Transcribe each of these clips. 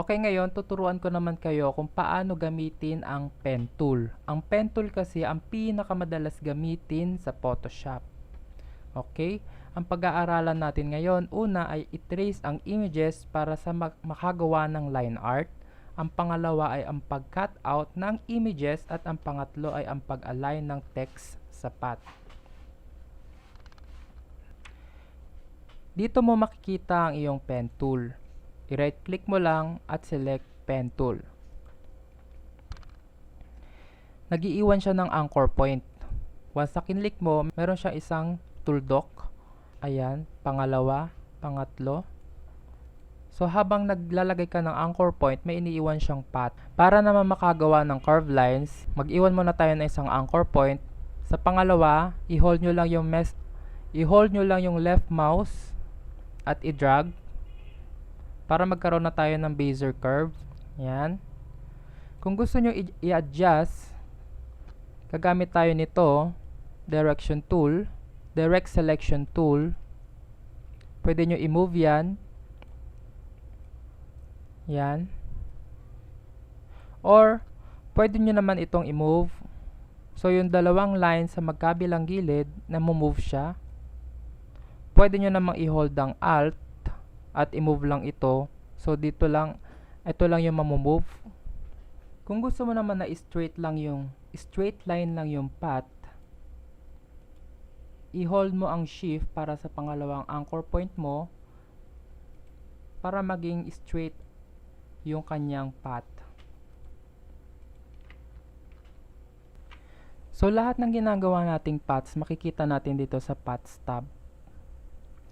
Okay, ngayon tuturuan ko naman kayo kung paano gamitin ang pen tool. Ang pen tool kasi ang pinakamadalas gamitin sa Photoshop. Okay? Ang pag-aaralan natin ngayon, una ay i-trace ang images para sa makagawa ng line art. Ang pangalawa ay ang pag-cut out ng images at ang pangatlo ay ang pag-align ng text sa path. Dito mo makikita ang iyong pen tool. I-right click mo lang at select pen tool. Nag-iiwan siya ng anchor point. Once na kinlik mo, meron siya isang tool dock. Ayan, pangalawa, pangatlo. So habang naglalagay ka ng anchor point, may iniiwan siyang path. Para naman makagawa ng curved lines, mag-iwan muna tayo ng isang anchor point. Sa pangalawa, i-hold nyo lang yung left mouse at i-drag para magkaroon na tayo ng bezier curve. Yan. Kung gusto nyo i-adjust, gagamit tayo nito, direction tool, direct selection tool. Pwede nyo i-move yan. Yan. Or, pwede nyo naman itong i-move. So, yung dalawang line sa magkabilang gilid, na-move siya. Pwede nyo namang i-hold ang Alt at i-move lang ito. So, ito lang yung mamove. Kung gusto mo naman na straight line lang yung path, i-hold mo ang shift para sa pangalawang anchor point mo para maging straight yung kanyang path. So, lahat ng ginagawa nating paths, makikita natin dito sa Paths tab.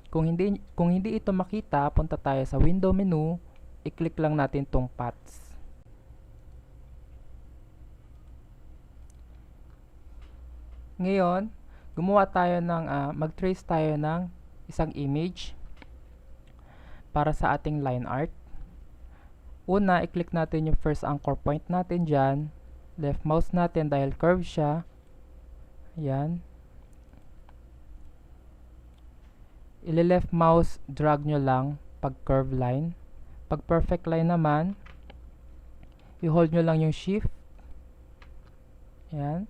Kung hindi ito makita, punta tayo sa window menu, i-click lang natin tong paths. Ngayon, mag-trace tayo ng isang image para sa ating line art. Una, i-click natin yung first anchor point natin dyan. Left mouse natin dahil curve siya. Ayan. Ile-left mouse, drag nyo lang pag curve line. Pag perfect line naman, i-hold nyo lang yung shift. Ayan.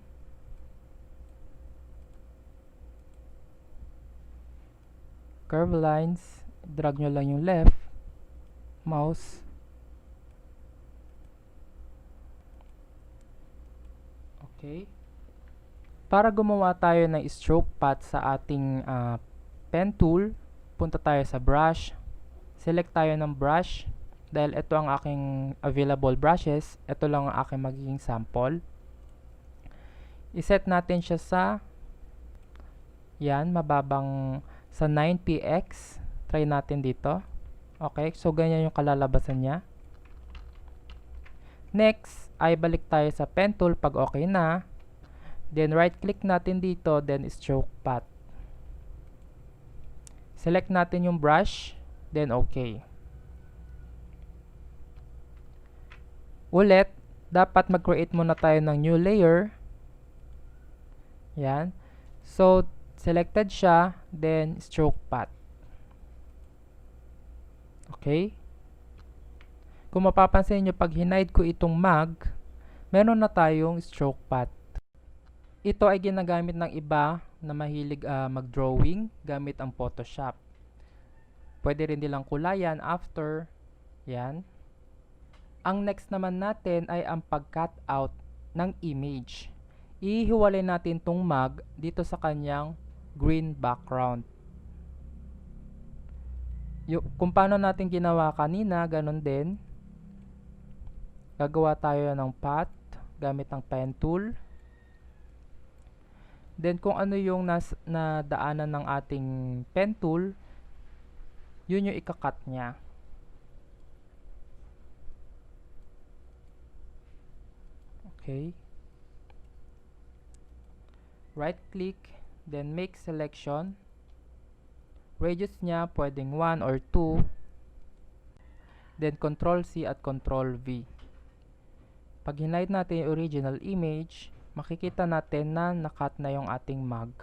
Curve lines, drag nyo lang yung left mouse. Okay. Para gumawa tayo ng stroke path sa ating pen tool, punta tayo sa brush, select tayo ng brush. Dahil ito ang aking available brushes, ito lang ang aking magiging sample. I-set natin siya sa mababang sa 9px. Try natin dito. Okay, so ganyan yung kalalabasan niya. Next, ay balik tayo sa pen tool pag okay na. Then right click natin dito, then stroke path. Select natin yung brush, then okay. Ulit, dapat mag-create muna tayo ng new layer. Yan. So, selected siya, then stroke path. Okay. Kung mapapansin nyo, pag hinide ko itong mag, meron na tayong stroke path. Ito ay ginagamit ng iba na mahilig mag-drawing gamit ang Photoshop. Pwede rin nilang kulayan after. Yan. Ang next naman natin ay ang pag-cut out ng image. Ihiwalay natin tong mag dito sa kanyang green background. Kung paano natin ginawa kanina, ganun din. Gagawa tayo ng path gamit ang pen tool. Then kung ano yung nadaanan ng ating pen tool, yun yung ika-cut niya. Okay. Right click, then make selection. Radius niya pwedeng 1 or 2. Then Control C at Control V. Pag hinide natin yung original image, makikita natin na nakat na yung ating mag.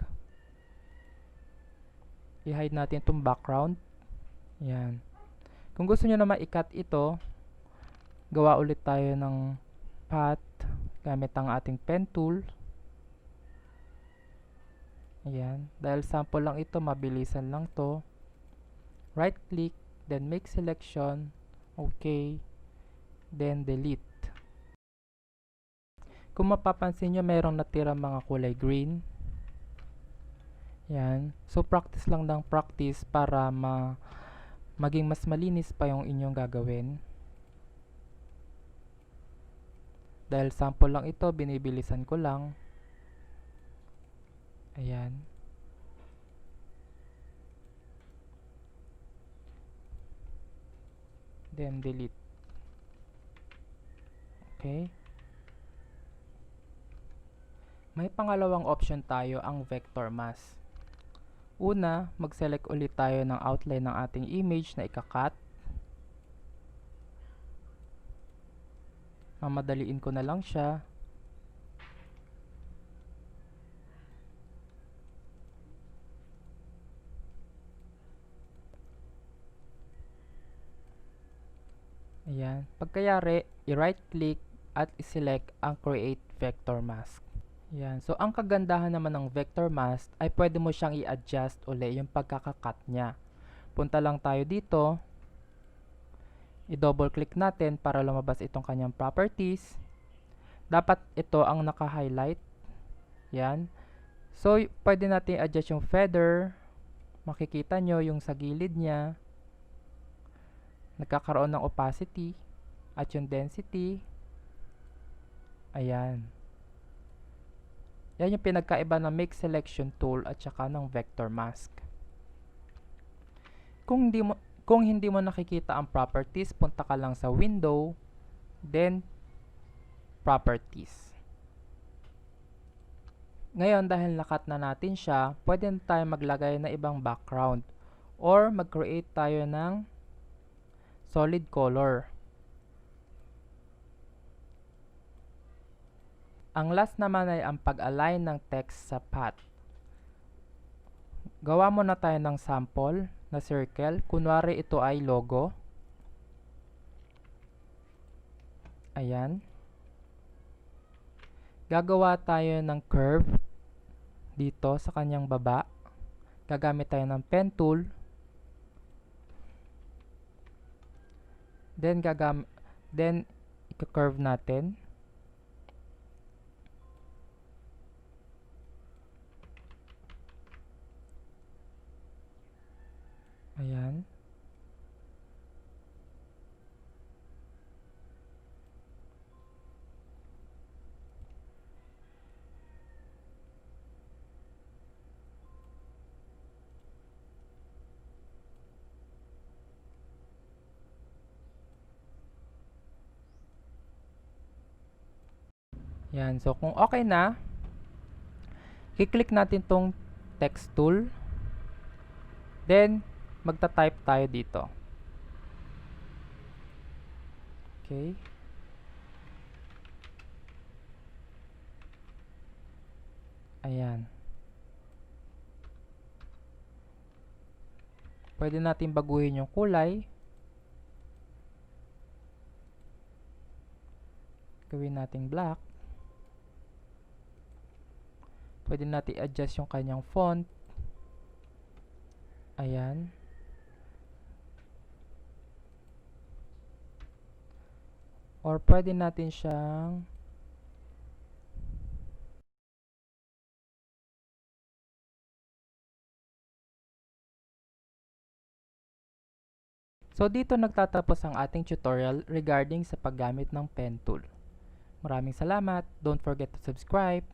I-hide natin itong background. Yan. Kung gusto nyo naman i-cut ito, gawa ulit tayo ng path gamit ang ating pen tool. Ayan, dahil sample lang ito, mabilisan lang to. Right click, then make selection, okay, then delete. Kung mapapansin nyo, mayroong natira mga kulay green. Yan. So, practice lang ng practice para maging mas malinis pa yung inyong gagawin. Dahil sample lang ito, binibilisan ko lang. Ayan. Then, delete. Okay. May pangalawang option tayo, ang vector mask. Una, mag-select ulit tayo ng outline ng ating image na ika-cut. Mamadaliin ko na lang siya. Ayan. Pagkayari, i-right click at i-select ang create vector mask. Ayan. So, ang kagandahan naman ng vector mask ay pwede mo siyang i-adjust uli yung pagkakakat niya. Punta lang tayo dito. I-double click natin para lumabas itong kanyang properties. Dapat ito ang naka-highlight. Yan. So, pwede natin i-adjust yung feather. Makikita nyo yung sa gilid niya. Nagkakaroon ng opacity at yung density. Ayan. Yan yung pinagkaiba ng make selection tool at saka ng vector mask. Kung hindi mo nakikita ang properties, punta ka lang sa window, then properties. Ngayon, dahil nakat na natin siya, pwede na tayo maglagay na ibang background or mag-create tayo ng solid color. Ang last naman ay ang pag-align ng text sa path. Gawa muna tayo ng sample na circle. Kunwari ito ay logo. Ayan. Gagawa tayo ng curve dito sa kanyang baba. Gagamit tayo ng pen tool. Then i-curve natin. Ayan. Yan. So, kung okay na, i-click natin tong text tool. Then, magta-type tayo dito. Okay. Ayan. Pwede natin baguhin yung kulay. Gawin natin black. Pwede natin adjust yung kanyang font. Ayan. Or pwede natin siyang So, dito nagtatapos ang ating tutorial regarding sa paggamit ng pen tool. Maraming salamat. Don't forget to subscribe.